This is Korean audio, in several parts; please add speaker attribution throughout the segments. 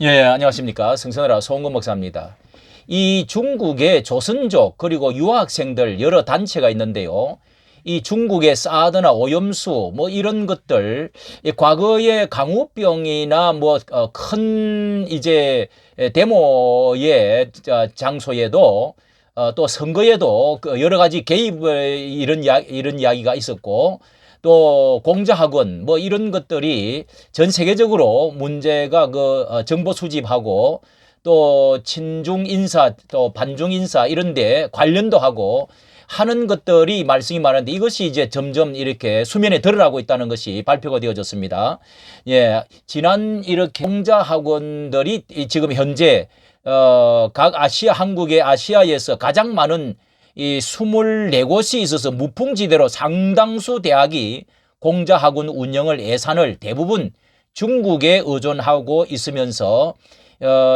Speaker 1: 예, 안녕하십니까. 성선회라 소원근 목사입니다. 이 중국의 조선족 그리고 유학생들 여러 단체가 있는데요. 이 중국의 사드나 오염수 뭐 이런 것들 과거에 강우병이나 뭐 큰 이제 데모의 장소에도 또 선거에도 그 여러 가지 개입 이런 이야기가 있었고 또 공자학원 뭐 이런 것들이 전 세계적으로 문제가 정보 수집하고 또 친중 인사 또 반중 인사 이런 데 관련도 하고 하는 것들이 말씀이 많은데 이것이 이제 점점 이렇게 수면에 드러나고 있다는 것이 발표가 되어졌습니다. 예, 지난 이렇게 공자학원들이 지금 현재 각 아시아 한국의 아시아에서 가장 많은 이 24곳이 있어서 무풍지대로 상당수 대학이 공자학원 운영을 예산을 대부분 중국에 의존하고 있으면서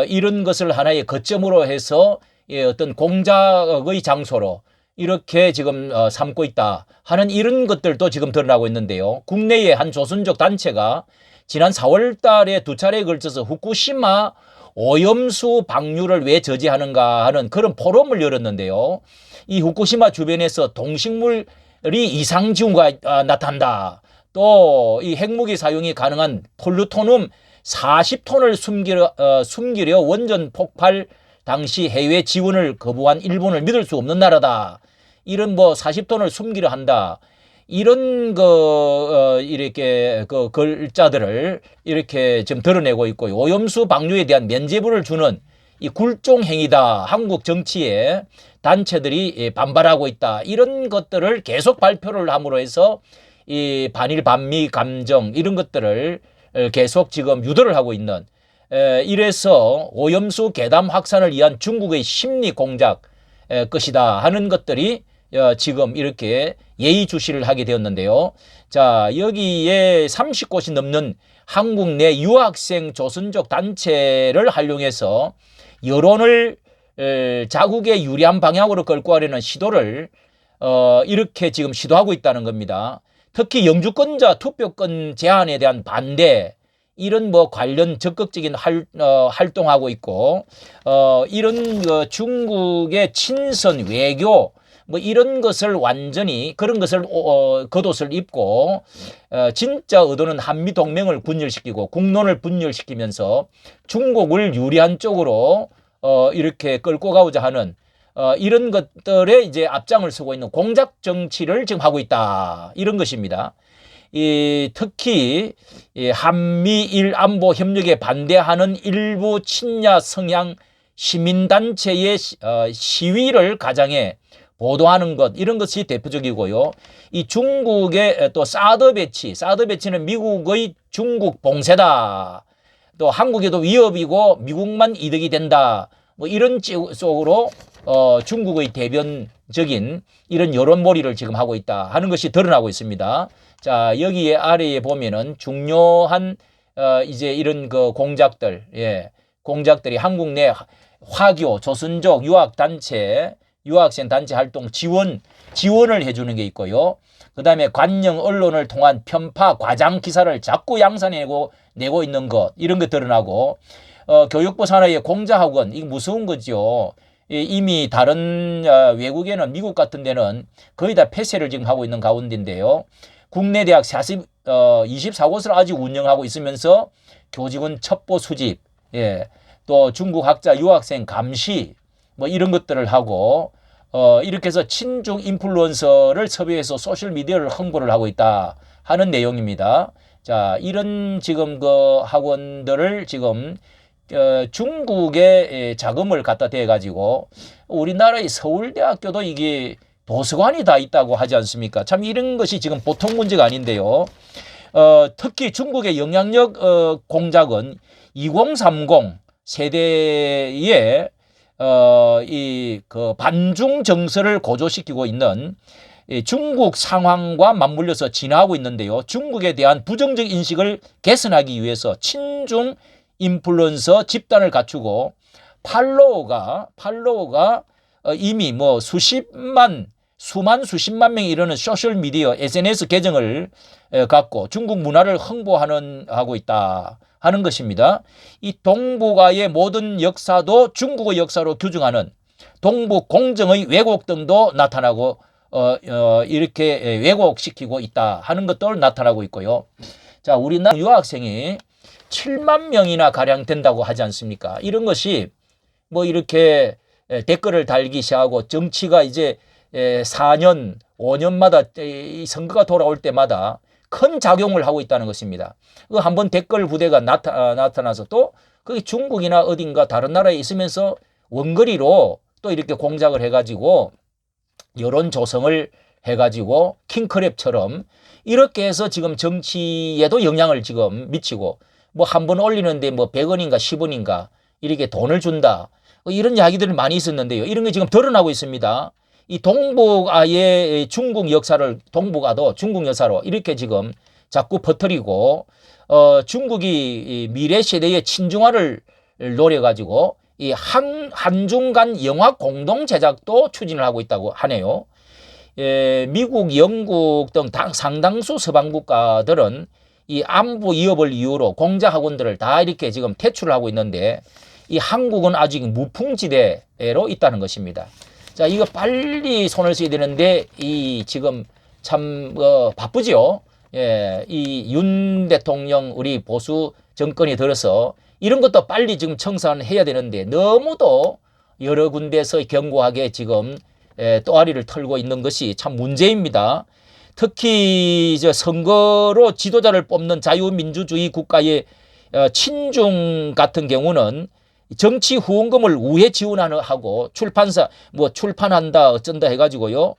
Speaker 1: 이런 것을 하나의 거점으로 해서 어떤 공작의 장소로 이렇게 지금 삼고 있다 하는 이런 것들도 지금 드러나고 있는데요. 국내의 한 조선족 단체가 지난 4월 달에 두 차례에 걸쳐서 후쿠시마 오염수 방류를 왜 저지하는가 하는 그런 포럼을 열었는데요. 이 후쿠시마 주변에서 동식물이 이상 징후가 나타난다. 또 이 핵무기 사용이 가능한 폴루토늄 40톤을 숨기려 원전 폭발 당시 해외 지원을 거부한 일본을 믿을 수 없는 나라다. 이런 뭐 40톤을 숨기려 한다. 이런 이렇게 글자들을 이렇게 지금 드러내고 있고 오염수 방류에 대한 면죄부를 주는 이 굴종 행위다. 한국 정치에 단체들이 반발하고 있다. 이런 것들을 계속 발표를 함으로 해서 이 반일 반미 감정 이런 것들을 계속 지금 유도를 하고 있는 이래서 오염수 괴담 확산을 위한 중국의 심리 공작 것이다 하는 것들이 지금 이렇게 예의주시를 하게 되었는데요. 자, 여기에 30곳이 넘는 한국 내 유학생 조선족 단체를 활용해서 여론을 자국에 유리한 방향으로 끌고 가려는 시도를 이렇게 지금 시도하고 있다는 겁니다. 특히 영주권자 투표권 제한에 대한 반대 이런 뭐 관련 적극적인 활동하고 있고 이런 중국의 친선 외교 뭐 이런 것을 완전히 그런 것을 겉옷을 입고 진짜 의도는 한미 동맹을 분열시키고 국론을 분열시키면서 중국을 유리한 쪽으로 이렇게 끌고 가고자 하는 이런 것들에 이제 앞장을 서고 있는 공작 정치를 지금 하고 있다. 이런 것입니다. 특히 한미일 안보 협력에 반대하는 일부 친야 성향 시민단체의 시위를 가장해 보도하는 것 이런 것이 대표적이고요. 이 중국의 또 사드 배치는 미국의 중국 봉쇄다. 또 한국에도 위협이고 미국만 이득이 된다. 뭐 이런 쪽으로 중국의 대변적인 이런 여론몰이를 지금 하고 있다 하는 것이 드러나고 있습니다. 자, 여기에 아래에 보면은 중요한 이제 이런 공작들, 공작들이 한국 내 화교, 조선족 유학단체, 유학생 단체 활동 지원을 해주는 게 있고요. 그 다음에 관영 언론을 통한 편파, 과장 기사를 자꾸 내고 있는 것, 이런 게 드러나고, 교육부 산하의 공자학원, 이게 무서운 거죠. 이미 다른 외국에는 미국 같은 데는 거의 다 폐쇄를 지금 하고 있는 가운데인데요. 국내 대학 24곳을 아직 운영하고 있으면서 교직원 첩보 수집, 또 중국 학자 유학생 감시, 뭐 이런 것들을 하고 이렇게 해서 친중 인플루언서를 섭외해서 소셜미디어를 홍보를 하고 있다 하는 내용입니다. 자, 이런 지금 학원들을 지금 중국에 자금을 갖다 대 가지고 우리나라의 서울대학교도 이게 도서관이 다 있다고 하지 않습니까? 참 이런 것이 지금 보통 문제가 아닌데요. 특히 중국의 영향력 공작은 2030 세대의 반중 정서를 고조시키고 있는 중국 상황과 맞물려서 진화하고 있는데요. 중국에 대한 부정적 인식을 개선하기 위해서 친중 인플루언서 집단을 갖추고 팔로워가 이미 뭐 수십만 명이 이르는 소셜미디어 SNS 계정을 갖고 중국 문화를 하고 있다 하는 것입니다. 이 동북아의 모든 역사도 중국의 역사로 규정하는 동북 공정의 왜곡 등도 나타나고 이렇게 왜곡시키고 있다 하는 것도 나타나고 있고요. 자, 우리나라 유학생이 7만 명이나 가량 된다고 하지 않습니까? 이런 것이 뭐 이렇게 댓글을 달기 시작하고 정치가 이제 4년, 5년마다 선거가 돌아올 때마다 큰 작용을 하고 있다는 것입니다. 한번 댓글 부대가 나타나서 또 그게 중국이나 어딘가 다른 나라에 있으면서 원거리로 또 이렇게 공작을 해가지고 여론 조성을 해가지고 킹크랩처럼 이렇게 해서 지금 정치에도 영향을 지금 미치고 뭐 한 번 올리는데 뭐 100원인가 10원인가 이렇게 돈을 준다. 이런 이야기들이 많이 있었는데요. 이런 게 지금 드러나고 있습니다. 이 동북아의 중국 역사를 동북아도 중국 역사로 이렇게 지금 자꾸 퍼뜨리고 중국이 미래 세대의 친중화를 노려가지고 이 한중 간 영화 공동 제작도 추진을 하고 있다고 하네요. 미국, 영국 등 상당수 서방 국가들은 이 안보 위협을 이유로 공자 학원들을 다 이렇게 지금 퇴출을 하고 있는데 이 한국은 아직 무풍지대로 있다는 것입니다. 자, 이거 빨리 손을 써야 되는데 이 지금 참 바쁘죠. 예, 이 윤 대통령 우리 보수 정권이 들어서 이런 것도 빨리 지금 청산해야 되는데 너무도 여러 군데서 견고하게 지금 또아리를 털고 있는 것이 참 문제입니다. 특히 이제 선거로 지도자를 뽑는 자유민주주의 국가의 친중 같은 경우는 정치 후원금을 우회 지원하고 출판사 뭐 출판한다 어쩐다 해가지고요.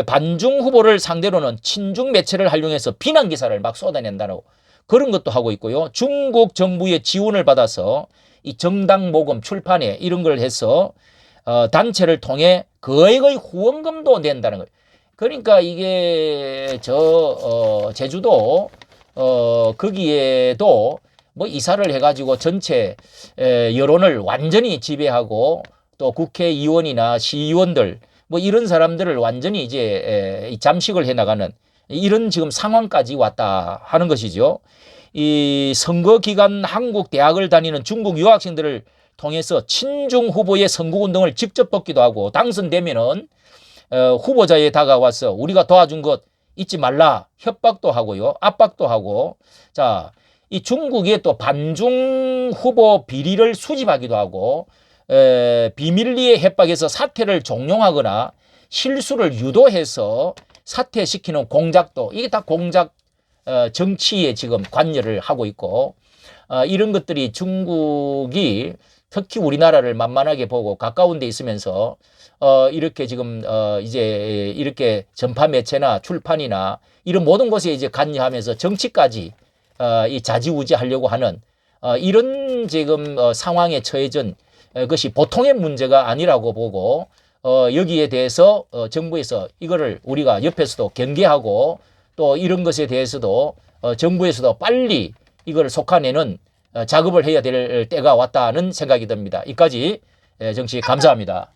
Speaker 1: 반중 후보를 상대로는 친중 매체를 활용해서 비난 기사를 막 쏟아낸다고 그런 것도 하고 있고요. 중국 정부의 지원을 받아서 이 정당 모금 출판에 이런 걸 해서 단체를 통해 거액의 후원금도 낸다는 거예요. 그러니까 이게 제주도 거기에도 뭐 이사를 해가지고 전체 여론을 완전히 지배하고 또 국회의원이나 시의원들 뭐 이런 사람들을 완전히 이제 잠식을 해나가는 이런 지금 상황까지 왔다 하는 것이죠. 이 선거 기간 한국 대학을 다니는 중국 유학생들을 통해서 친중 후보의 선거운동을 직접 돕기도 하고 당선되면은 후보자에 다가와서 우리가 도와준 것 잊지 말라 협박도 하고요. 압박도 하고 자. 이 중국의 또 반중 후보 비리를 수집하기도 하고 비밀리에 협박해서 사퇴를 종용하거나 실수를 유도해서 사퇴시키는 공작도 이게 다 공작 정치에 지금 관여를 하고 있고 이런 것들이 중국이 특히 우리나라를 만만하게 보고 가까운 데 있으면서 이렇게 지금 이제 이렇게 전파 매체나 출판이나 이런 모든 곳에 이제 관여하면서 정치까지 이 좌지우지 하려고 하는 이런 지금 상황에 처해진 것이 보통의 문제가 아니라고 보고 여기에 대해서 정부에서 이거를 우리가 옆에서도 경계하고 또 이런 것에 대해서도 정부에서도 빨리 이걸 속아내는 작업을 해야 될 때가 왔다는 생각이 듭니다. 이까지 정치 감사합니다.